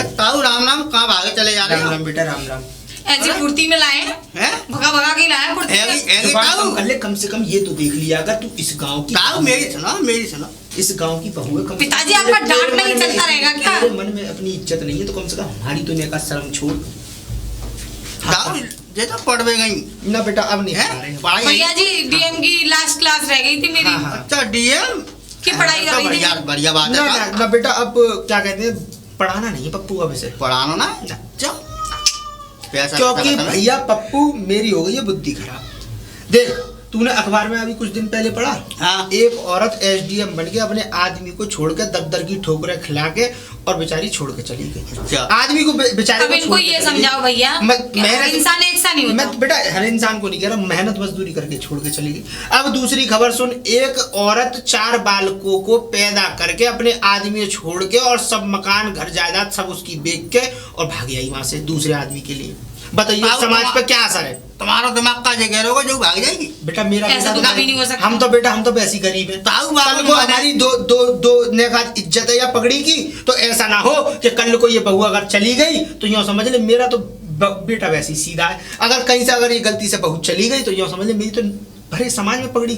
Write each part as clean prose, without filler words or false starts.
ताऊ राम राम, कहाँ भागे चले जा रहे राम हो? राम बेटा, राम राम। ऐसी कुर्ती में लाए हैं? भगा भगा के लाए कुर्ती में। ऐसी जुबान ताऊ कम कर ले, कम से कम ये तो देख लिया अगर तू इस गांव की ताऊ मेरी सुनो, मेरी सुनो। इस गांव की बहू है। कम से पिताजी, कम आपका तेरे डांट मन नहीं में चलता रहेगा क्या? तेरे मन में अपनी इज्जत नहीं है तो कम से कम हमारी तो का शर्म छोड़। ताऊ ये तो पढ़वे गई ना बेटा, अब नहीं है पढ़ा रहे हैं। पढ़ाई। भैया जी, डीएम की लास्ट क्लास रह गई थी मेरी। हाँ, हाँ। अच्छा डीएम की पढ़ाई कर रही थी। बढ़िया बढ़िया बात ना, है। ना, ना बेटा, अब क्या कहते हैं, पढ़ाना नहीं पप्पू अब इसे। पढ़ाना ना ना। चल पैसा क्योंकि खत्म है। भैया पप्पू मेरी हो गई है बुद्धि खराब। देख, तूने अखबार में अभी कुछ दिन पहले पढ़ा, हाँ। एक औरत एसडीएम बन के अपने आदमी को छोड़ के दर की ठोकरें खिला के और बेचारी छोड़ के चली गई। अच्छा। आदमी को बेचारे अब को इनको छोड़ के ये चली समझाओ गई। भैया, हर इंसान एक सा नहीं होता। मैं बेटा हर इंसान को नहीं कह रहा, मेहनत मजदूरी करके छोड़ के चली गई। अब दूसरी खबर सुन, एक औरत 4 बालकों को पैदा करके अपने आदमी को छोड़ के और सब मकान घर जायदाद सब उसकी बेच के और भाग आई वहां से दूसरे आदमी के लिए। बताइए समाज पर क्या असर है? तुम्हारा दिमाग का जगह रहोगे जो भाग जाएगी। बेटा मेरा ऐसा तो कभी नहीं हो सकता। हम तो बेटा, हम तो वैसी गरीब है। ताऊ कल बाबू को हमारी दो नेकात इज्जत है या पगड़ी की, तो ऐसा ना हो कि कल को ये बहू अगर चली गई तो यूँ समझ ले मेरा तो बेटा वैसे ही सीधा है। अगर कहीं से अगर ये गलती से बहू चली गई तो यूँ समझ ले मेरी तो भरे समाज में पगड़ी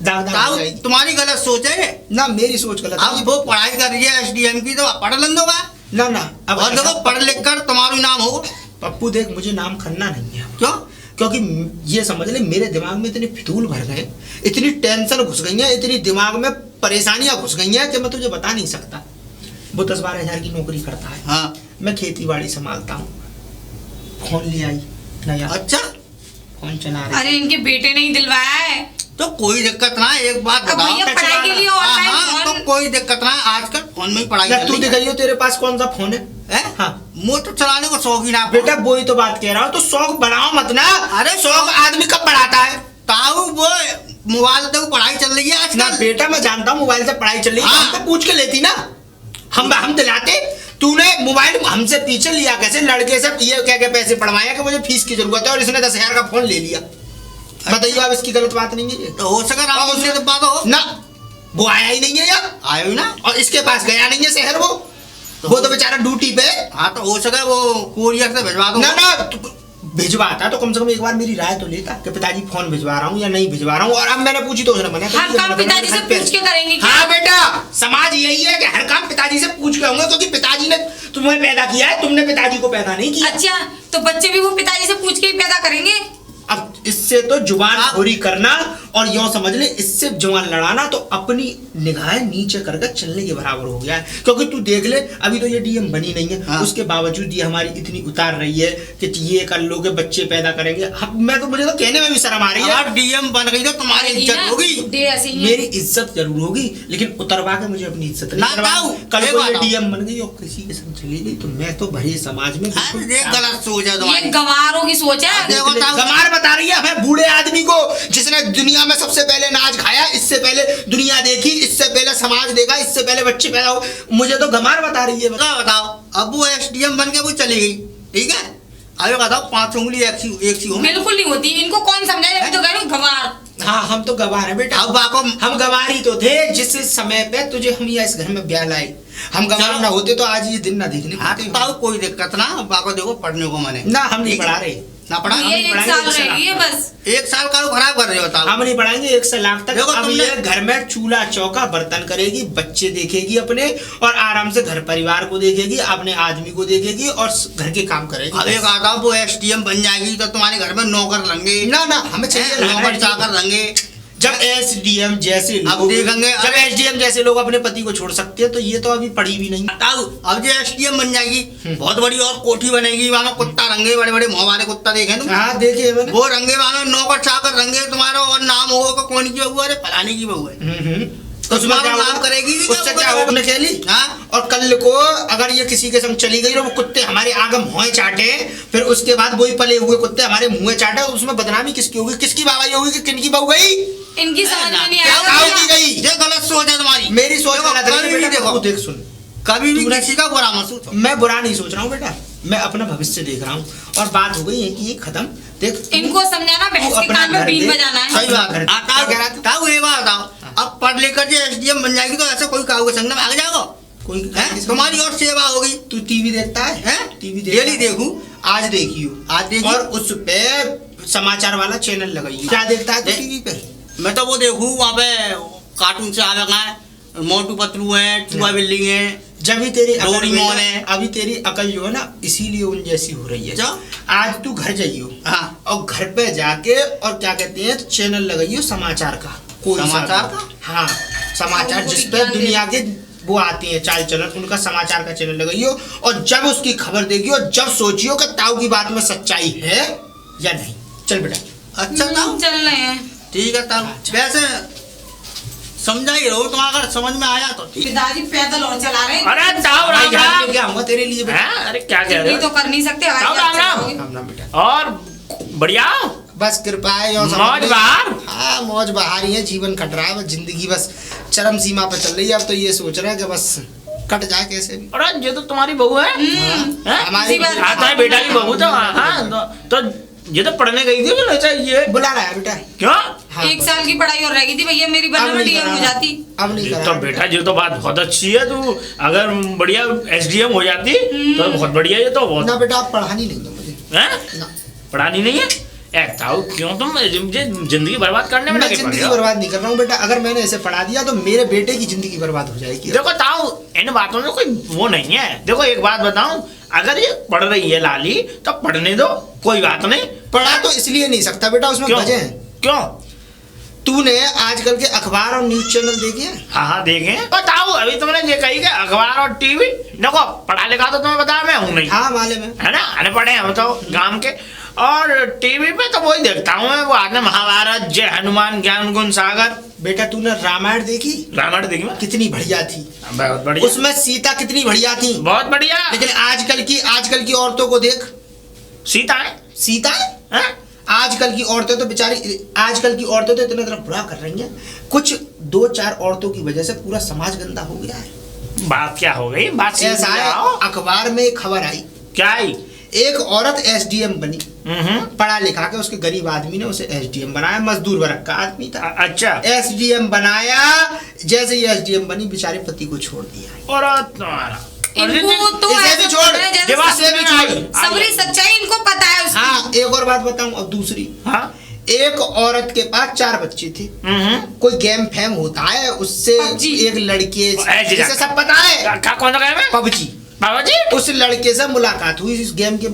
दाग हो ताऊ जाएगी। तुम्हारी गलत सोच है। ना मेरी सोच गलत है। अब वो पढ़ाई कर रही है एसडीएम की, तो पढ़ लन दोगा। ना ना, अब और देखो पढ़ लिख कर तुम्हारा नाम हो। पप्पू देख, मुझे नाम करना नहीं है। क्यों? क्योंकि ये समझ ले मेरे दिमाग में इतने फितूल भर गए, इतनी टेंशन घुस गई है, इतनी दिमाग में परेशानियां घुस गई हैं कि मैं तुझे बता नहीं सकता। वो 10-12 हजार की नौकरी करता है, हाँ। मैं खेती बाड़ी संभालता हूँ। फोन ले आई नया, अच्छा फोन चला रही। अरे इनके बेटे ने ही दिलवाया है। तो कोई दिक्कत ना है, एक बात अब बताओ। भैया पढ़ाई के लिए हाँ, ऑनलाइन हाँ, तो फोन। कोई दिक्कत ना है, आजकल फोन में ही पढ़ाई या कर तू ली है। दिखाइयो तेरे पास कौन सा फोन है? हाँ, मोटर चलाने को शौकीन आप बेटा वही तो बात कह रहा हूँ, तो शौक बढ़ाओ मत ना। अरे शौक आदमी कब बढ़ाता है? ताऊ वो मोबाइल तो पढ़ाई चल रही है ना आजकल। बेटा, मैं जानता हूँ मोबाइल से पढ़ाई चल रही है, हाँ। हम तो पूछ के लेती ना, हम दिलाते। तूने मोबाइल हमसे पीछे लिया कैसे? लड़के से ये क्या क्या पैसे पढ़वाया कि मुझे फीस की जरूरत है और इसने 10,000 का फोन ले लिया। बताइए, अब इसकी गलत बात नहीं है ये? तो हो सका राम उससे तो बात हो ना, वो आया ही नहीं है यार, आयो ही ना। और इसके पास गया नहीं है शहर वो तो बेचारा ड्यूटी पे। हाँ तो हो सका वो कोरियर से भिजवा दो। ना ना, भिजवाता तो कम से कम एक बार मेरी राय तो लेता कि पिताजी फोन भिजवा रहा हूँ या नहीं भिजवा रहा हूँ। और अब मैंने पूछी तो उसने मना कर हर दिया। काम मैंने बोला, पिताजी से घर पे- पूछ के करेंगे क्या? हाँ बेटा, समाज यही है कि हर काम पिताजी से पूछ के होंगे, क्योंकि पिताजी ने तुम्हें पैदा किया है, तुमने पिताजी को पैदा नहीं किया। अच्छा, तो बच्चे भी वो पिताजी से पूछ के ही पैदा करेंगे। अब इससे तो जुबान खोरी करना और यूं समझ ले इससे जुबान लड़ाना तो अपनी निगाहें नीचे करके चलने के बराबर हो गया है। क्योंकि तू देख ले, अभी तो ये डीएम बनी नहीं है, हाँ। उसके बावजूद ये हमारी इतनी उतार रही है कि ये कर लोगे, बच्चे पैदा करेंगे। मैं तो मुझे तो कहने में भी शर्म आ रही है। अगर डीएम बन गई तो तुम्हारी अरे इज्जत ना, होगी। दे ऐसे ही है। मेरी इज्जत जरूर होगी, लेकिन उतरवा के मुझे अपनी इज्जत ना नहीं करवानी। लाओ, कल ये को ये बात आओ। डीएम बन गई और किसी के संग चली गई तो मैं तो भरे समाज में बिल्कुल अरे गलत सोच है ये तुम्हारी। गंवारों की सोच है। देखो ताऊ, गमार बता रही है हमें, बूढ़े आदमी को जिसने दुनिया में सबसे पहले नाच खाया, इससे पहले दुनिया देखी, इससे पहले समाज देखा, इससे पहले बच्चे पैदा हो, मुझे तो गमार बता रही है। बताओ अब वो एसडीएम बन के वो चली गई, ठीक है। अभी बताओ 5 उंगली एक सी हो। बिल्कुल नहीं होती, इनको कौन समझाए? अभी तो कह रही हूँ गंवार। हाँ, हम तो गवार हैं बेटा। अब बाको हम गवार ही तो थे जिस समय पे तुझे हम इस घर में ब्याह लाए। हम गवार चलो। ना होते तो आज ये दिन ना देखने को हाँ मिलते। ताऊ कोई दिक्कत ना, बाको देखो पढ़ने को मने ना, हम नहीं ठीक है। पढ़ा रहे। ना पढ़ा। ये एक पढ़ाएंगे, साल एक साल रहेगी ये बस। 1 साल का खराब कर रहे हो ताऊ। हम नहीं पढ़ाएंगे 1 से लाख तक। देखो अब तुमने- ये घर में चूल्हा चौका बर्तन करेगी, बच्चे देखेगी अपने, और आराम से घर परिवार को देखेगी, अपने आदमी को देखेगी और घर के काम करेगी। अब एक आता वो एसडीएम बन जाएगी तो तुम्हारे घर में नौकर लंगे, ना ना, हमें चाहिए नौकर चाकर लंगे। जब एसडीएम जैसे अब लोग, देखेंगे, जब अरे- एसडीएम जैसे लोग अपने पति को छोड़ सकते हैं तो ये तो अभी पढ़ी भी नहीं। ताऊ अब जो एसडीएम बन जाएगी बहुत बड़ी और कोठी बनेगी, वहां कुत्ता रंगे, बड़े बड़े मुंह वाले कुत्ता देखे तुम, हाँ देखिए मैंने। वो रंगे वहां नौकर चाकर रंगे तुम्हारा, और नाम होगा कौन की बहू है? अरे फलाने की बहू है। तो उसमें तुम्हारा क्या नाम होगा? करेगी कि उससे क्या होगा? होगा? उसने कह ली। हाँ? और कल को अगर ये किसी के संग चली गई और वो कुत्ते हमारे आगे मुँह चाटे, फिर उसके बाद वही पले हुए कुत्ते हमारे मुँह चाटे, तो उसमें बदनामी किसकी होगी? किसकी बाबाई होगी कि किनकी बहू गई? इनकी समझ में नहीं क्या आएगा ताऊ भैया। की गई? ये गलत सोच है तुम्हारी। मेरी सोच देखो, गलत है कभी भी बेटा। देखो, तू देख सुन, कभी भी तूने- किसी का बुरा मत सोचो। मैं बुरा नहीं सोच रहा हूँ बेटा, मैं अपना भविष्य देख रहा हूँ। और बात हो गई है कि ये खत्म। देख इनको समझाना, भैंस के अपना कान में घर बीन देख। बजाना है। सही बात है। क्या कह रहा था? ताऊ ये बात बताओ, अब पढ़ लेकर जो एसडीएम बन जाएगी तो ऐसे कोई काऊ के संग में भाग जाओगे? कोई हैं? तुम्हारी और सेवा होगी। तू टीवी देखता है? हैं? टीवी डेली देखूं। आज देखियो। आज देखी। और उस पे समाचार वाला चैनल लगाइयो। क्या देखता है तू टीवी पे? मैं तो वो देखूं वहाँ पे कार्टून से आवे का है, मोटू पतलू है, चूहा बिल्डिंग है, जब भी तेरी अकल डोरेमोन बेटा, है। अभी तेरी अकल जो है ना इसीलिए उन जैसी हो रही है। क्या? आज तू घर जाइयो। हाँ। और घर पे जाके और क्या कहते हैं चैनल लगाइयो समाचार का। कोई सा समाचार भी। का? हाँ, समाचार उनको जिसपे विज्ञान दुनिया के वो आती है चाल चलन, उनका समाचार का चैनल लगाइयो। और जब उसकी खबर देखियो, जब सोचियो कि ताऊ की बात में सच्चाई है या नहीं। चल बेटा। अच्छा ताऊ, चल रहे हैं। ठीक है ताऊ। वैसे समझा ही रहो, तुम्हारा अगर समझ में आया तो ठीक। पिताजी पैदल और चला रहे हैं। अरे ताऊ राम राम। क्या हुआ तेरे लिए बेटा? हैं? अरे क्या कह रहे ये हो? तो कर नहीं सकते। राम राम राम। राम राम बेटा। और बढ़िया बस कृपा है और मौज बहार। हाँ, मौज बहार ही है। जीवन कट रहा है, बस जिंदगी बस चरम सीमा पर चल रही है। अब तो ये सोच रहे हैं कि बस कट जाए कैसे भी। अरे ये तो तुम्हारी बहू है। हैं? हमारी इसी बात- आता है बेटा की बहू तो हाँ तो ये तो पढ़ने गई थी बोले चाहिए बुला रहा है बेटा। क्यों? हाँ, 1 साल की पढ़ाई और रह गई थी भैया, मेरी अब बनना नहीं डीएम करा हो रहा। जाती। अब नहीं ये करा तो रहा। बेटा ये तो बात बहुत अच्छी है। तू अगर बढ़िया एसडीएम हो जाती तो बहुत बढ़िया। ये तो ना बहुत बेटा, आप पढ़ानी नहीं है मुझे हैं? ना। पढ़ानी नहीं है? ताऊ क्यों तुम मुझे जिंदगी बर्बाद करने में मैं लगे पड़े जिंदगी हो? बर्बाद नहीं कर रहा हूँ बेटा। अगर मैंने इसे पढ़ा दिया तो मेरे बेटे की जिंदगी बर्बाद हो जाएगी। देखो ताऊ इन बातों में कोई वो नहीं है। देखो एक बात बताऊं, अगर ये पढ़ रही है लाली तो पढ़ने दो, कोई बात नहीं। पढ़ा तो इसलिए नहीं सकता बेटा, उसमें क्यों? वजह है। क्यों? तूने आजकल के अखबार और न्यूज चैनल देखे हैं? हाँ देखे। बताओ अभी तुमने ये कही कि अखबार और टीवी। देखो पढ़ा लिखा तो तुम्हें बताया मैं हूँ नहीं, हाँ मालूम है। है ना, अनपढ़ हैं हम तो गांव के। और टीवी पे तो वही देखता हूँ मैं, वो आते महाभारत, जय हनुमान, ज्ञान गुण सागर। बेटा तूने रामायण देखी? रामायण देखी मैं। कितनी बढ़िया थी। बहुत बढ़िया। उसमें सीता कितनी बढ़िया थी। बहुत बढ़िया। लेकिन आजकल की औरतों को देख। सीता है? सीता है? हैं? आजकल की औरतें तो बेचारी, आजकल की औरतें तो इतना तरह बुरा कर रही हैं। कुछ 2-4 औरतों की वजह से पूरा समाज गंदा हो गया है। बात क्या हो गई? बात सीधी ऐसा है, आओ। अखबार में एक खबर आई, क्या आई? एक औरत एसडीएम बनी। हम्म। पढ़ा लिखा के उसके गरीब आदमी ने उसे एसडीएम बनाया। मजदूर वर्ग का आदमी था। अच्छा। एसडीएम बनाया। जैसे ही एसडीएम बनी, बेचारे पति को छोड़ दिया। और तुम्हारा इनको तो इसे ऐसे भी छोड़, बोल रहे हैं जैसे ये बात इसे भी सुनने में छोड़। आई। सबरी सच्चाई इनको पता है उसकी। हाँ, एक और बात बताऊं अब दूसरी। हाँ। एक औरत के पास 4 बच्चे थे। हम्म। कोई गेम फेम होता है उससे, PUBG। एक लड़के ऐसे जिसे सब पता है, कौन सा game है? पबजी, बाबा जी। उस लड़के से मुलाकात हुई इस गेम के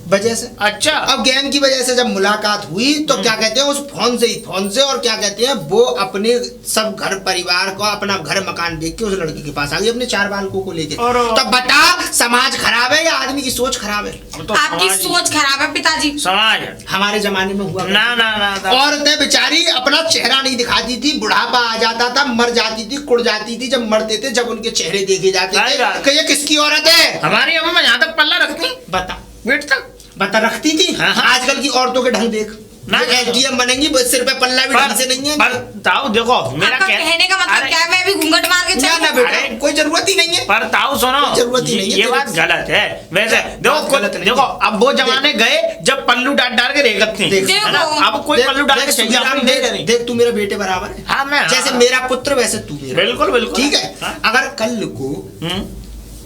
वजह से। अच्छा। अब गेम की वजह से जब मुलाकात हुई तो क्या कहते हैं, उस फोन से और क्या कहते हैं, वो अपने सब घर परिवार को, अपना घर मकान देख के उस लड़की के पास आ गई अपने 4 बालकों को लेके। और तो बता, समाज खराब है या आदमी की सोच खराब है? तो आपकी समाज- सोच खराब है पिताजी। समाज। हमारे जमाने में हुआ ना ना ना ना। औरतें बेचारी अपना चेहरा नहीं दिखाती थी, बुढ़ापा आ जाता था, मर जाती थी, कुड़ जाती थी। जब मरते थे, जब उनके चेहरे देखे जाते सही थे बात। कि ये किसकी औरत है। हमारी अम्मा में यहाँ तक पल्ला रखती, बता वेट तक। बता रखती थी। हाँ, हाँ। आजकल की औरतों के ढंग देख, ना, एसडीएम बनेंगी, बस सिर पे पल्ला भी ढंग से नहीं है। पर ताऊ देखो मेरा आपका कहने का मतलब क्या है? मैं भी घूंघट मार के ना चल ना बेटा, अरे, कोई जरूरत ही नहीं है। पर ताऊ सुनो, जरूरत ही नहीं है ये तेरे बात से। गलत है वैसे। बात देखो गलत नहीं देखो है। अब वो जमाने गए जब पल्लू डाल डाल के रेगत थी, देख। है ना? अब कोई देख, पल्लू डाल के देख, चाहिए सुखीराम, अपनी देख, नहीं। देख तू मेरा बेटे बराबर है। हाँ मैं जैसे मेरा पुत्र वैसे तू मेरा। बिल्कुल बिल्कुल। ठीक है। हाँ? अगर कल को हम्म,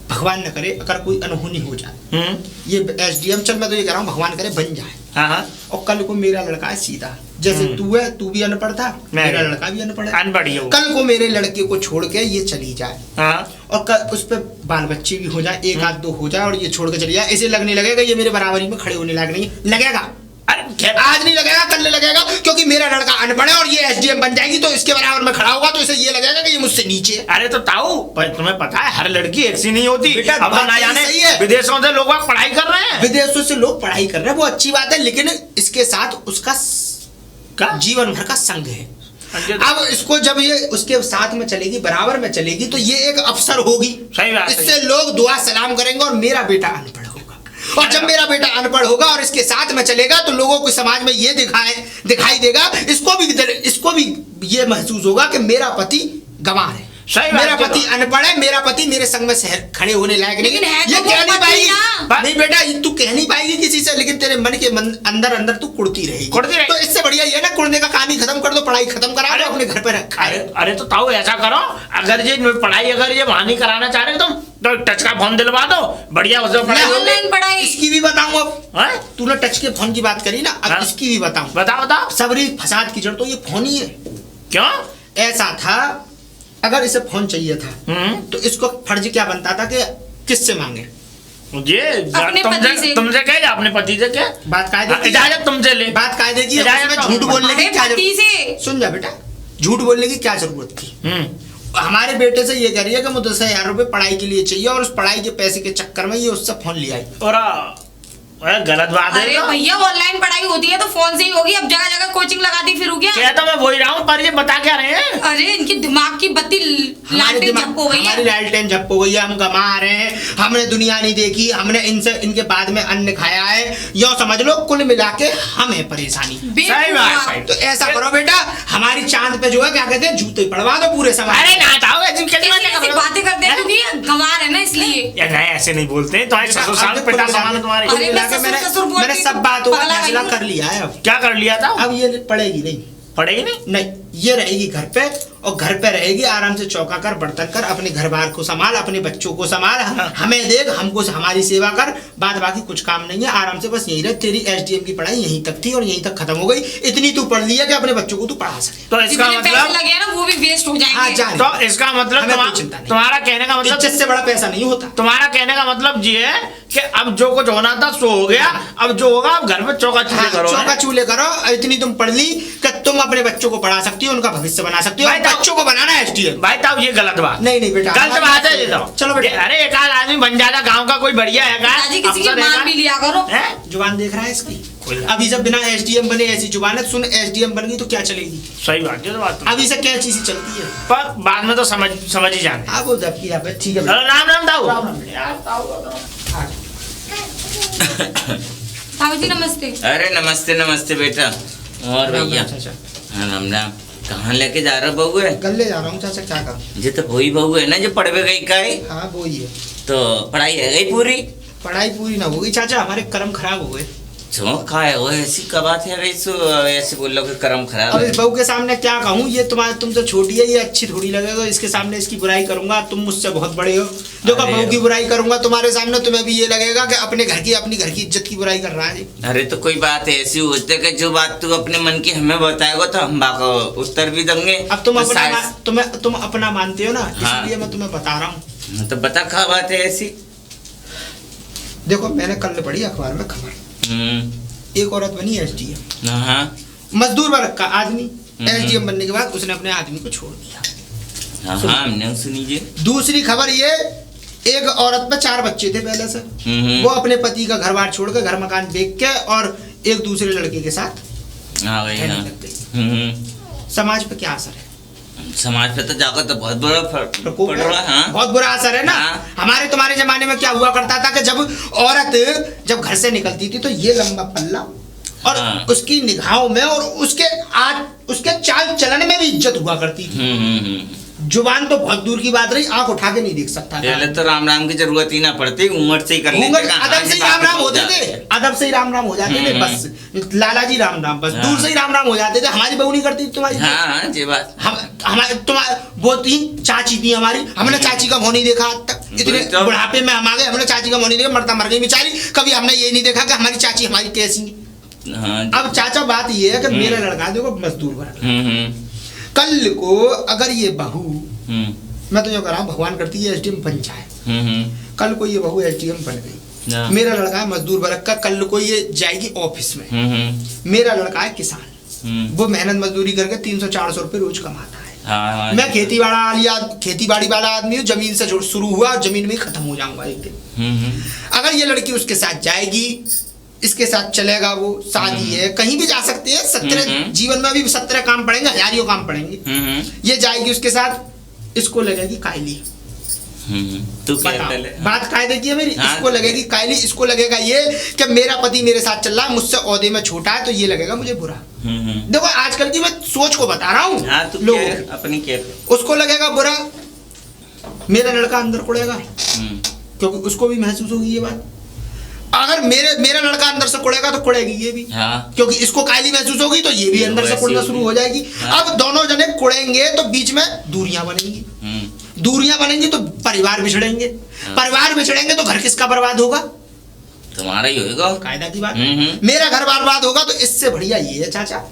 भगवान न करे अगर कोई अनहोनी हो जाए, हम्म, ये एसडीएम, चल मैं तो ये कह रहा हूँ भगवान करे बन जाए, हाँ हाँ और कल को मेरा लड़का है सीधा, जैसे तू है, तू भी अनपढ़ था, मैं मेरा भी। लड़का भी अनपढ़ है। अनपढ़ ही हो। कल को मेरे लड़के को छोड़ के ये चली जाए हाँ और उस पे बाल बच्चे भी हो जाए, 1 आध 2 हो जाए, और ये छोड़ के चली जाए, इसे लगने लगेगा ये मेरे बराबरी में खड़े होने लायक नहीं है। लगेगा, अरे खैर, आज नहीं लगेगा, कल नहीं लगेगा, क्योंकि मेरा लड़का अनपढ़ है और ये एसडीएम बन जाएगी तो इसके बराबर में खड़ा होगा, तो इसे ये लगेगा कि ये मुझसे नीचे है। अरे तो ताऊ पर तुम्हें पता है हर लड़की एक सी नहीं होती। बेटा, अब बात ना सही जाने है। विदेशों से लोग वहाँ पढ़ाई कर रहे हैं। विदेशों से लोग पढ़ाई कर रहे हैं, वो अच्छी बात है, लेकिन इसके साथ उसका क्या? जीवन भर का संग है। समझे? अब इसको जब ये उसके साथ में चलेगी, बराबर में चलेगी, तो ये एक अवसर होगी। सही बात है। इससे लोग दुआ सलाम करेंगे और मेरा बेटा अनपढ़ होगा, और जब मेरा बेटा अनपढ़ होगा और इसके साथ में चलेगा तो लोगों को समाज में ये दिखाई देगा, इसको भी ये महसूस होगा कि मेरा पति गंवार है। सही बात मेरा है पति तो। अनपढ़ है, मेरा पति मेरे संग में शहर खड़े होने लायक नहीं लेकिन है ये तो वो कह नहीं पति पाएगी ना। नहीं बेटा, ये तू कह नहीं पाएगी किसी से, लेकिन तेरे मन के अंदर अंदर तू कुड़ती रहेगी। तो इससे बढ़िया ये ना, कुड़ने का काम ही खत्म कर दो, पढ़ाई खत्म करा दो, अपने घर पे रख। अरे तो ताऊ ऐसा करो, अगर ये पढ़ाई अगर ये वहां नहीं कराना चाह रहे तुम तो टच का फोन दिलवा दो, बढ़िया हो जाओ पढ़ाई। ऑनलाइन पढ़ाई। इसकी भी बताऊं अब, हैं? तूने टच के फोन की बात करी ना, अब हाँ। इसकी भी बताऊं। बताओ सबरी फसाद की जड़ तो ये फोन ही है। क्यों? ऐसा था, अगर इसे फोन चाहिए था तो इसको फर्ज क्या बनता था कि किससे मांगे? ये अपने पति से। तुमसे क्या या अपने पति से क्या? बात कायदे की, इजाजत तुमसे ले। बात कायदे की, इजाजत उसमें तो झूठ बोलने की अरे क्या पति जरूरत? से। सुन जा बेटा, झूठ बोलने की क्या जरूरत थी? हमारे बेटे से ये कह रही है कि मुझे 10,000 रुपए पढ़ाई के लिए चाहिए, और उस पढ़ाई के पैसे के चक्कर में ये उससे फोन लिया आई। और गलत बात है अरे तो। भैया ऑनलाइन पढ़ाई होती है तो फोन से ही होगी, अब जगह जगह कोचिंग लगाती फिर क्या? क्या तो मैं वही रहा हूँ, पर ये बता क्या रहे हैं? अरे इनकी दिमाग की बत्ती लालटेन झप हो गई हमारी है। लालटेन झप हो गई है, हम गमा रहे हैं, हमने दुनिया नहीं देखी, हमने इनसे इनके बाद में अन्न खाया है, यो समझ लो कुल मिला के हमें परेशानी। सही बात है। तो ऐसा करो बेटा, हमारी चांद पे जो है क्या कहते हैं, जूते पड़वा दो पूरे समाज। अरे ना ताऊ, ऐसी कैसी ऐसी बातें करते हैं क्योंकि गंवार है ना इसलिए। या नहीं, ऐसे नहीं बोलते हैं, तुम्हारे ससुर साल पिता समान है तुम्हारे। अरे मैं मैंने ससुर बोलती मैंने सब बातों का पगला फैसला गई। कर लिया है। अब क्या कर लिया था? अब ये पढ़ेगी नहीं, पढ़ेगी नहीं? नहीं ये रहेगी घर पे, और घर पे रहेगी आराम से, चौका कर बर्तन कर, अपने घर बार को संभाल, अपने बच्चों को संभाल, हमें देख, हमको हमारी सेवा कर, बाद बाकी कुछ काम नहीं है, आराम से बस यही रह। तेरी एसडीएम की पढ़ाई यहीं तक थी और यहीं तक खत्म हो गई, इतनी तू पढ़ ली है कि अपने बच्चों को तू पढ़ा सके। तो इसका जितने पैसे मतलब, लगे हैं ना वो भी वेस्ट हो हाँ जाएंगे। जाने, तो इसका मतलब हमें कोई चिंता नहीं। तुम्हारा कहने का मतलब, इज्जत से बड़ा पैसा नहीं होता। तुम्हारा कहने का मतलब ये है कि अब जो कुछ होना था सो हो गया, अब जो होगा अब घर में चौका चूल्हे करो। चौका चूल्हे करो, इतनी तुम पढ़ ली कि तुम अपने बच्चों को पढ़ा सकती हो, उनका भविष्य बना सकती हो, भाई तो- बच्चों को बनाना है एसडीएम। भाई ताऊ ये गलत बात। नहीं बेटा, गलत बात है ये तो। चलो बेटा, अरे एक आध आदमी बन जाता गांव का, कोई बढ़िया है का? पिताजी किसी की अफसर है मान का? भी लिया करो। हैं? जुबान देख रहा है इसकी। अभी जब बिना एसडीएम बने ऐसी जुबान है, सुन एसडीएम बन गई तो क्या चलेगी? सही बात है, तो बात अभी से क्या चीज चलती है, पर बाद में तो समझ ही जाने। अब वो जब किया ठीक है बेटा। चलो, राम राम ताऊ। राम राम। यार ताऊ ताऊ जी नमस्ते। अरे नमस्ते नमस्ते बेटा। और भैया चाचा, हाँ, राम राम। कहाँ लेके जा रहा बहू है? गले जा रहा हूँ चाचा, क्या काम? ये तो वही बहू है ना जो पढ़वे गई का है? हाँ वो ही है। तो पढ़ाई है गई पूरी? पढ़ाई पूरी ना होगी चाचा, हमारे कर्म खराब हो गए। जो खा है वो ऐसी का बात है गई सो ऐसे बोल लो कि कर्म खराब अब है। इस बहू के सामने क्या कहूँ, ये तुमसे छोटी है, ये अच्छी थोड़ी लगेगा, इसके सामने इसकी बुराई करूंगा, तुम मुझसे बहुत बड़े हो। देखो अरे बहू की बुराई करूंगा तुम्हारे सामने, तुम्हें भी ये लगेगा कि अपने घर की इज्जत की बुराई कर रहा है। अरे तो कोई बात ऐसी होती है कि जो बात तू अपने मन की हमें बताएगा तो हम बाको उत्तर भी देंगे। अब तुम तो अपना शायद- तुम अपना मानते हो ना, हाँ। इसलिए मैं तुम्हें बता रहा हूँ। तो बता क्या बात है ऐसी? देखो मैंने कल पढ़ी अखबार में खबर, एक औरत बनी एसडीएम, हाँ मजदूर वर्ग का आदमी, एसडीएम बनने के बाद उसने अपने आदमी को छोड़ दिया। हाँ हाँ, हमने सुनीजिए। दूसरी खबर ये, एक औरत में 4 बच्चे थे पहले से, वो अपने पति का घर बार छोड़ के, घर मकान बेच के और एक दूसरे लड़के के साथ हाँ भाई रहने हाँ। लग गई। समाज पे क्या असर है? समाज पे तो जाकर तो बहुत बड़ा फर्क प्रकोप पड़ रहा है। हाँ। बहुत बुरा असर है ना। हाँ। हमारे तुम्हारे जमाने में क्या हुआ करता था कि जब औरत जब घर से निकलती थी तो ये लंबा पल्ला, और हाँ। उसकी निगाहों में और उसके चाल चलन में भी इज्जत हुआ करती थी। जुबान तो बहुत दूर की बात रही, आंख उठा के नहीं देख सकता था। पहले तो राम राम की जरूरत ही ना पड़ती, उम्र से ही कर लेते। घूंघट कहाँ अदब से ही बात राम राम हो होते जाती थे, है। अदब से ही राम राम हो जाते थे, बस लाला जी राम राम, बस हाँ। दूर से ही राम राम हो जाते थे। हमारी बहू नहीं करती तुम्हारी? हाँ हाँ ये बात। हम हमारे तुम्हारे वो थी चाची थी हमारी, हमने चाची का मुंह नहीं देखा आज तक। इतने वही तो। बुढ़ापे में हम आ गए, हमने चाची का मुंह नहीं देखा, मरता मर गई बेचारी। कभी हमने ये नहीं देखा कि हमारी चाची हमारी कैसी। हाँ। अब चाचा बात ये है कि मेरा लड़का देखो मजदूर वर्ग, कल को अगर ये बहू, मैं तो जो कह रहा हूँ भगवान करती है एसडीएम बन जाए, कल को ये बहू एसडीएम बन गई, मेरा लड़का है मजदूर वर्ग का, कल को ये जाएगी ऑफिस में। मेरा लड़का है किसान, वो मेहनत मजदूरी करके 300-400 रुपए रोज कमाता है। हाँ। मैं खेती बाड़ी वाला आदमी हूँ, जमीन से शुरू हुआ और जमीन में खत्म हो जाऊंगा एक दिन। अगर ये लड़की उसके साथ जाएगी, इसके साथ चलेगा, वो शादी है, कहीं भी जा सकते हैं, 17 जीवन में भी 17 काम पड़ेंगे, हजारियों काम पड़ेंगे। ये जाएगी उसके साथ, इसको लगेगी कायली। तू बताओ, क्या ले? बात कायदे की है मेरी। हाँ। इसको लगेगी कायली, इसको लगेगा ये कि मेरा पति मेरे साथ चल रहा है, मुझसे ओहदे में छोटा है, तो ये लगेगा मुझे बुरा। देखो आजकल की मैं सोच को बता रहा हूँ हाँ तू लोगों क्या की। अपनी क्या? उसको लगेगा बुरा मेरा लड़का अंदर कुड़ेगा, हम्म, क्योंकि उसको भी महसूस होगी ये बात। अगर मेरा लड़का अंदर से कुड़ेगा तो कुड़ेगी ये भी, हाँ क्योंकि इसको कायली महसूस होगी तो ये भी ये अंदर से वैसी कुड़ना होगी। शुरू हो जाएगी। हाँ। अब दोनों जने कुड़ेंगे तो बीच में दूरियां बनेंगी, हम्म, दूरियां बनेंगी तो परिवार बिछड़ेंगे, हाँ। परिवार बिछड़ेंगे तो घर किसका बर्बाद होगा? तुम्हारा ही होगा। कायदा की बात। हम्म। मेरा घर बर्बाद होगा तो इससे बढ़िया ये है चाचा,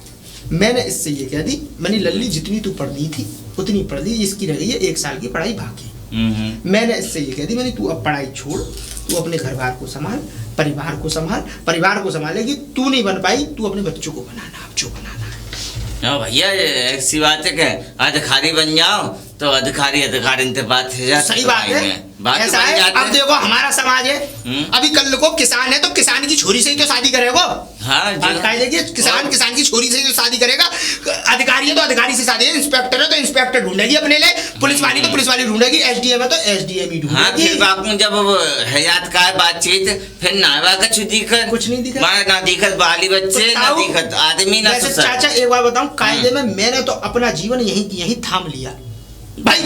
मैंने इससे ये कह दी, मैंने लल्ली जितनी तू पढ़नी थी उतनी पढ़ ली, इसकी रह गई है 1 साल की पढ़ाई बाकी। मैंने इससे ये कह दी, मैंने तू अब पढ़ाई छोड़, तू अपने घर बार को संभाल, परिवार को संभाल, परिवार को संभालेगी, तू नहीं बन पाई, तू अपने बच्चों को बनाना, अब जो बनाना है। हाँ भैया, ऐसी बात है कि अधिकारी बन जाओ तो अधिकारी से बात है जाती। सही बात है, बात ऐसा बन है। जाती अब देखो हमारा समाज है, अभी कल को किसान है तो किसान की छोरी से ही तो शादी करेगा। हाँ बात क्या है, देखिए किसान की छोरी से ही तो शादी करेगा, अधिकारी है तो अधिकारी से शादी है, इंस्पेक्टर है तो इंस्पेक्टर ढूंढेगी अपने लिए, पुलिस वाली तो पुलिस वाली ढूंढेगी, एसडीएम है तो एसडीएम ही हाँ, ढूंढेगी। फिर बापू जब वो हयात का है बातचीत, फिर नावा का कुछ दिखत, कुछ नहीं दिखा। मारे ना दिखत बाली बच्चे, ना बताओ, दिखत आदमी, ना वैसे ससुर। चाचा एक बार बताऊं, कायदे में मैंने तो अपना जीवन यहीं थाम लिया भाई।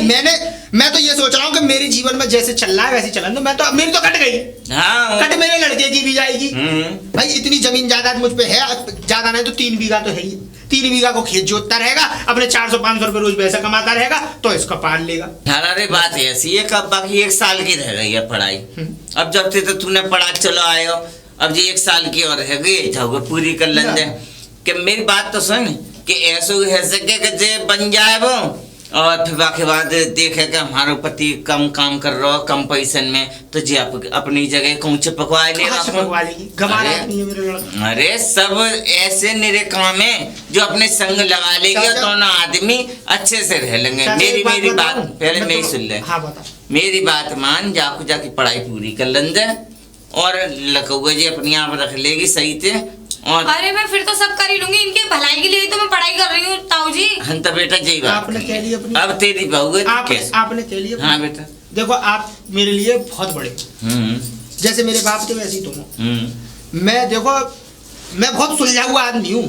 मैं तो ये सोच रहा हूँ कि मेरे जीवन में जैसे चल रहा है वैसे चलन दो, मैं तो मेरी तो कट गई, हाँ कट मेरे लड़के की भी जाएगी। हम्म, भाई इतनी जमीन जायदाद मुझ पे है, ज्यादा नहीं तो 3 बीघा तो है ही, 3 बीघा को खेत जोतता रहेगा, अपने 400-500 रुपए रोज पैसा कमाता रहेगा तो इसका पाल लेगा। अरे बात ऐसी है, कब बाकी 1 साल की रह गई है पढ़ाई। अब जब से तो तूने पढ़ा चलो आए हो, अब जी 1 साल की और रह गई, जाओगे पूरी कर लें दे। कि मेरी बात तो सुन, कि ऐसो है सके कि जे बन जाए वो, और फिर बाकी बाद देखे कि हमारे पति कम काम कर रहा हो, कम पैसे में, तो जी आप अपनी जगह कौच पकवा कहाँ से पकवा लेगी? गंवारा नहीं है मेरे लड़का। अरे सब ऐसे निरे काम है जो अपने संग लगा लेंगे चाचा- तो ना आदमी अच्छे से रह लेंगे। चाचा, मेरी एक बात मेरी बात बताऊं? पहले मैं मेरी तो- सुन ले। हाँ बता। मेरी बात मान, जाको जाके पढ़ाई पूरी कर लें दे, और लकौआ जी अपनी आप रख लेगी सही थे। और अरे मैं फिर तो सब कर ही लूंगी, इनके भलाई के लिए ही तो मैं पढ़ाई कर रही हूँ ताऊ जी। हम तो बेटा जी बात आपने कह ली अपनी, अब तेरी बहू है कैसे? आपने कह लिया। हाँ बेटा। देखो आप मेरे लिए बहुत बड़े, हम्म जैसे मेरे बाप थे वैसे ही तुम हो। हम्म मैं देखो, मैं बहुत सुलझा हुआ आदमी हूँ।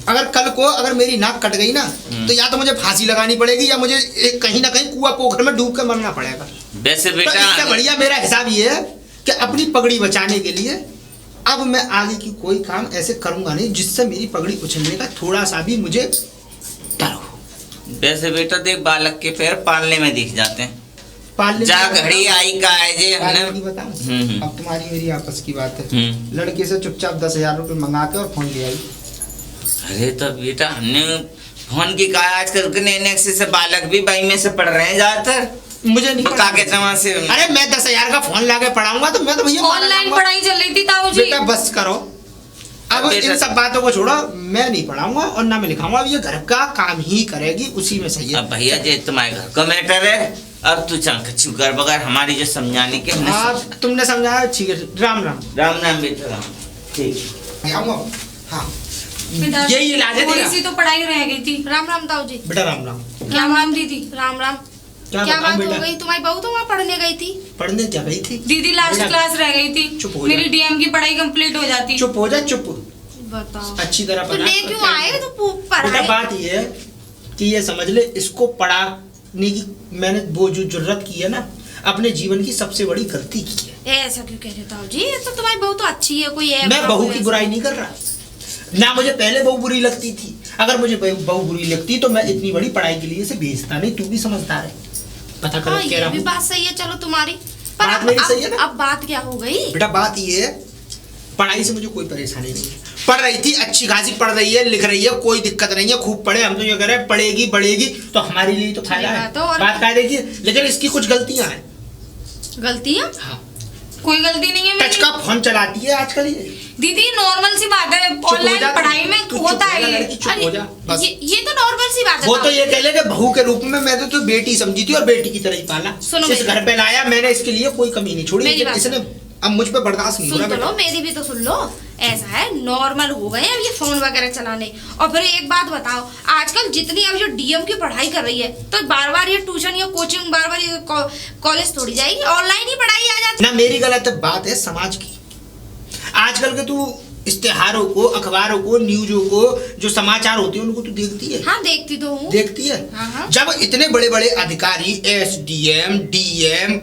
अगर कल को अगर मेरी नाक कट गई ना तो या तो मुझे फांसी लगानी पड़ेगी या मुझे कहीं ना कहीं कुआं पोखर में डूब कर मरना पड़ेगा। वैसे तो बेटा इससे बढ़िया मेरा हिसाब ये है कि अपनी पगड़ी बचाने के लिए अब मैं आगे की कोई काम ऐसे करूंगा नहीं जिससे मेरी पगड़ी उछलने का थोड़ा सा भी मुझे डर हो। वैसे बेटा देख, बालक के पैर पालने में दिख जाते हैं। पालने जा में- घड़ी आई का है जे पालने हमने। की बताऊं? हम्म। अब तुम्हारी मेरी आपस की बात है, हम्म। लड़के से चुपचाप 10,000 रुपए मंगा के और फोन ले आई। अरे तो बेटा हमने फोन की कहा, आजकल के नए से बालक भी बाई में से पढ़ रहे हैं ज्यादातर। मुझे नहीं का के जमा से अरे मैं 10,000 का फोन लाके पढ़ाऊंगा तो मैं तो भैया मारा ऑनलाइन जाऊंगा। पढ़ाई चल रही थी ताऊ जी। बेटा बस करो, अब बेटा- इन सब बातों को छोड़ो, मैं नहीं पढ़ाऊंगा और ना मैं लिखाऊंगा, अब ये घर का काम ही करेगी, उसी में सही है। अब भैया जी तुम्हारे घर का मैटर है, अब तू चंक चुकर बगैर हमारी जो समझाने के हमने आप तुमने समझाया, ठीक है, राम राम। राम नाम बेटा राम। ठीक। आऊंगा। हाँ पिताजी, यही इलाज है थोड़ी तेरा। सी तो पढ़ाई रह गई थी। राम राम ताऊ जी। बेटा राम राम। क्या नाम दीदी? राम राम। क्या क्या बताऊं बात हो बेटा? गई? तुम्हारी बहू तो वहाँ पढ़ने गई थी। पढ़ने क्या गई थी? दीदी लास्ट बेटा, क्लास रह गई थी, चुप हो जा। मेरी डीएम की पढ़ाई कंप्लीट हो जाती। चुप हो जा, चुप। बताओ अच्छी तरह तो पढ़ा। ले क्यों आए? तो बेटा पढ़ाई बात ये है कि ये समझ ले, इसको पढ़ाने की मैंने वो जो जरूरत की है ना, अपने जीवन की सबसे बड़ी गलती की है। ऐसा क्यों कह रहे हो ताऊ जी? ये तो तुम्हारी बहू तो अच्छी है, कोई है मैं बहू की बुराई नहीं कर रहा, ना मुझे पहले बहू बुरी लगती थी। अगर मुझे बहू बुरी लगती तो मैं इतनी बड़ी पढ़ाई के लिए से भेजता नहीं। तू भी समझदार है, पता हाँ, कर कह ये रहा भी हूँ। बात सही है। चलो तुम्हारी पर बात अब- मेरी अब- सही है ना? अब बात क्या हो गई? बेटा बात ये है, पढ़ाई से मुझे कोई परेशानी नहीं है। पढ़ रही थी, अच्छी खासी पढ़ रही है, लिख रही है, कोई दिक्कत नहीं है, खूब पढ़े। हम तो ये कह रहे हैं पढ़ेगी बढ़ेगी तो हमारे लिए तो फायदा है, बात है, और- बात कायदे की। लेकिन इसकी कुछ गलतियां हैं। गलतियाँ? हाँ, कोई गलती नहीं है टच मेरी। का फोन चलाती है आजकल ये। दीदी नॉर्मल सी बात है, चुप हो ऑनलाइन जा, पढ़ाई में तू होता चुप हो जा, है ये। लड़की, चुप हो जा बस। ये तो नॉर्मल सी बात है वो ताऊ तो ये जी। कह ले कि बहू के रूप में मैं तो बेटी समझी थी और बेटी की तरह ही पाला। सुनो इस मेरी- घर पे लाया मैंने, इसके लिए कोई कमी नहीं छोड़ी, मेरी लेकिन बात इसने अब मुझ पे बर्दाश्त नहीं हो सुन रहा तो लो, बेटा। मेरी भी तो सुन लो। ऐसा है, नॉर्मल हो गए अब ये फोन वगैरह चलाने। और फिर एक बात बताओ, आजकल जितनी अब जो डीएम की पढ़ाई कर रही है तो बार बार ये ट्यूशन या कोचिंग, बार बार ये कॉलेज थोड़ी जाएगी, ऑनलाइन ही पढ़ाई आ जाती ना मेरी गलत बात है समाज की। आजकल के तू इश्तेहारों को, अखबारों को, न्यूज़ों को, जो समाचार होते हैं उनको तो देखती है। हाँ देखती तो हूँ। देखती है। हाँ। जब इतने बड़े बड़े अधिकारी, एसडीएम, डीएम,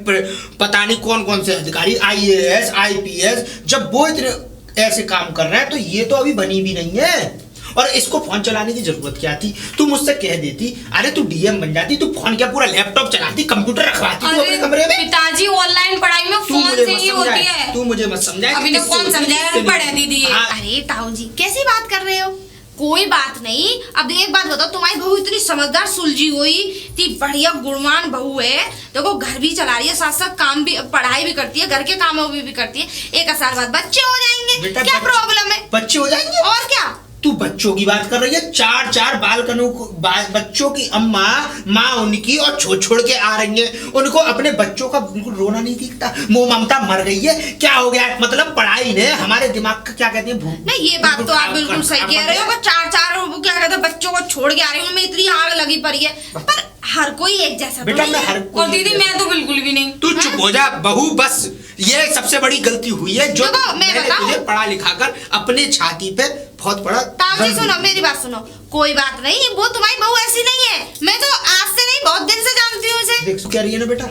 पता नहीं कौन कौन से अधिकारी, आईएएस, आईपीएस, जब वो इतने ऐसे काम कर रहे हैं तो ये तो अभी बनी भी नहीं है। और इसको फोन चलाने की जरूरत क्या थी? तू मुझसे कह देती, अरे तू डीएम बन जाती, तू फोन क्या पूरा लैपटॉप चलाती, कंप्यूटर रखवाती तू अपने कमरे में। पिताजी ऑनलाइन पढ़ाई में फोन से ही होती है। तू मुझे मत समझाए। अभी तो कौन समझाया, पढ़े दीदी। अरे ताऊ जी कैसी बात कर रहे हो? कोई बात नहीं। अब एक बात बताओ, तुम्हारी बहू इतनी समझदार सुलझी हुई, इतनी बढ़िया गुणवान बहू है, देखो घर भी चला रही है, साथ साथ काम भी, पढ़ाई भी करती है, घर के कामों भी करती है। 1 साल बाद बच्चे हो जाएंगे, क्या प्रॉब्लम है? बच्चे हो जाएंगे और क्या? तू बच्चों की बात कर रही है? 4 बालकनों को, बच्चों की अम्मा, माँ उनकी और छोड़ के आ रही है, उनको अपने बच्चों का बिल्कुल रोना नहीं दिखता, मोह ममता मर गई है। क्या हो गया? मतलब पढ़ाई ने हमारे दिमाग का क्या कहते हैं, नहीं ये बात तो आप बिल्कुल सही कह रहे हो। 4 क्या कहते हैं बच्चों को छोड़ के आ रही हूँ, मैं इतनी आग लगी पड़ी है, पर हर कोई एक जैसा बेटा तो मैं नहीं है। हर और दीदी मैं तो बिल्कुल भी नहीं। तू चुप हो जा बहू, बस ये सबसे बड़ी गलती हुई है जो देखो, मैं मैंने बताऊं? तुझे पढ़ा लिखा कर अपने छाती पे बहुत बड़ा ताऊ जी सुनो, मेरी बात सुनो, कोई बात नहीं, वो तुम्हारी बहू ऐसी नहीं है, मैं तो आज से नहीं बहुत दिन से जानती हूँ उसे। देख क्या रही है ना बेटा,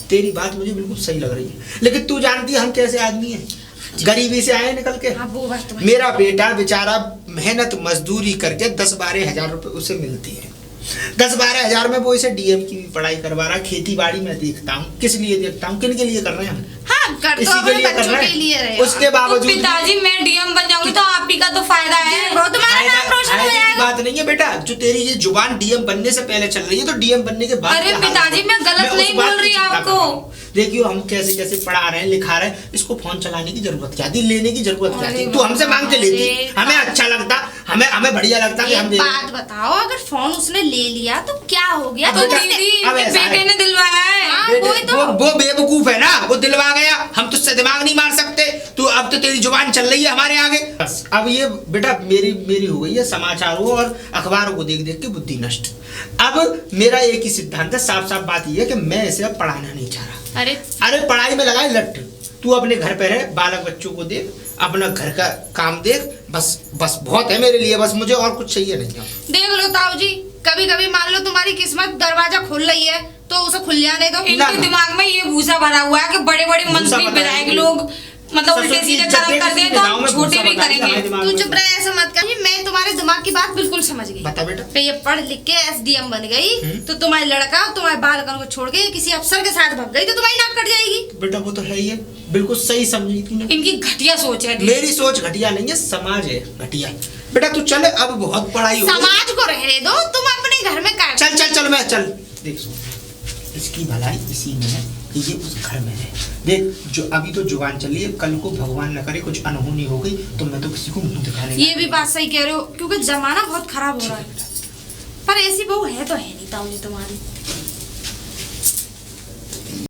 तेरी बात मुझे बिल्कुल सही लग रही है, लेकिन तू जानती है हम कैसे आदमी हैं, गरीबी से आए निकल के। हाँ, वो बात तो है। मेरा बेटा बेचारा मेहनत मजदूरी करके 10-12 हजार रुपए उसे मिलती है। 10-12 हजार में वो इसे डीएम की भी पढ़ाई करवा रहा है। खेती बाड़ी में देखता हूँ, किस लिए देखता हूँ, किन के लिए कर रहे हैं हम? हाँ कर इसी तो के अपने लिए कर बच्चों रहे के लिए रहे हैं। हो। उसके तो बावजूद पिताजी मैं डीएम बन जाऊंगी तो आप ही का तो फायदा है। वो तुम्हारा नाम रोशन हो फायदे की जाएगा। बात नहीं है बेटा, जो तेरी ये जुबान डीएम बनने से पहले चल रही है, तो डीएम बनने के बाद अरे क्या हाल पिताजी, होगा? मैं गलत उस नहीं बात बोल की रही चिंता आपको। कर रहा हूं। देखियो हम कैसे कैसे पढ़ा रहे हैं, लिखा रहे हैं, इसको फोन चलाने की जरूरत क्या थी, लेने की जरूरत क्या थी? अरे तू हमसे मांग के लेती, अरे हमें अच्छा लगता, हमें बढ़िया लगता कि हम एक दे बात बताओ, अगर फोन उसने ले लिया तो क्या हो गया? तो बेटा, दीदी अब ऐसा बेटे है। ने दिलवाया है। हाँ, बेटे, वही तो। वो बेवकूफ है ना, वो दिलवा गया, हम तुझसे दिमाग नहीं मार सकते। तू अब तो तेरी जुबान चल रही है हमारे आगे। बस अब ये बेटा मेरी हो गई है समाचारों और अखबारों को देख देख के बुद्धि नष्ट। अब मेरा एक ही सिद्धांत है, साफ साफ बात ये है कि मैं इसे अब पढ़ाना नहीं चाह रहा। अरे पढ़ाई में लगाए लट, तू अपने घर पे रह, बालक बच्चों को देख, अपना घर का काम देख, बस बहुत है मेरे लिए, बस मुझे और कुछ चाहिए नहीं। देख लो ताऊ जी, कभी कभी मान लो तुम्हारी किस्मत दरवाजा खुल रही है तो उसे खुल जाने दो। इनके दिमाग में ये भूसा भरा हुआ है कि बड़े बड़े मंत्री विधायक लोग मतलब उल्टे सीधे काम करते हैं तो हम छोटे भी करेंगे। तू चुप रहे, ऐसा मत कर। मैं तुम्हारे दिमाग की बात बिल्कुल समझ गई। बता बेटा। तो ये पढ़ लिख के एसडीएम बन गई तो तुम्हारी लड़का तुम्हारे बालकन को छोड़ के किसी अफसर के साथ भाग गई तो तुम्हारी नाक कट जाएगी। बेटा वो तो है ही है, बिल्कुल सही समझी तूने। इनकी घटिया सोच है दीदी। मेरी सोच घटिया नहीं है, समाज है घटिया। बेटा तू चल, अब बहुत पढ़ाई हो गई। समाज को रहने दो, तुम अपने घर में कर। चल मैं चल। देख सुन, इसकी भलाई इसी में है कि ये उस घर में है। देख जो अभी तो जुबान चल रही है, कल को भगवान न करे कुछ अनहोनी हो गई तो मैं तो किसी को मुंह दिखाने ये भी बात सही कह रहे हो, क्योंकि जमाना बहुत खराब हो रहा है। पर ऐसी बहू है तो है नहीं ताऊ जी तुम्हारी।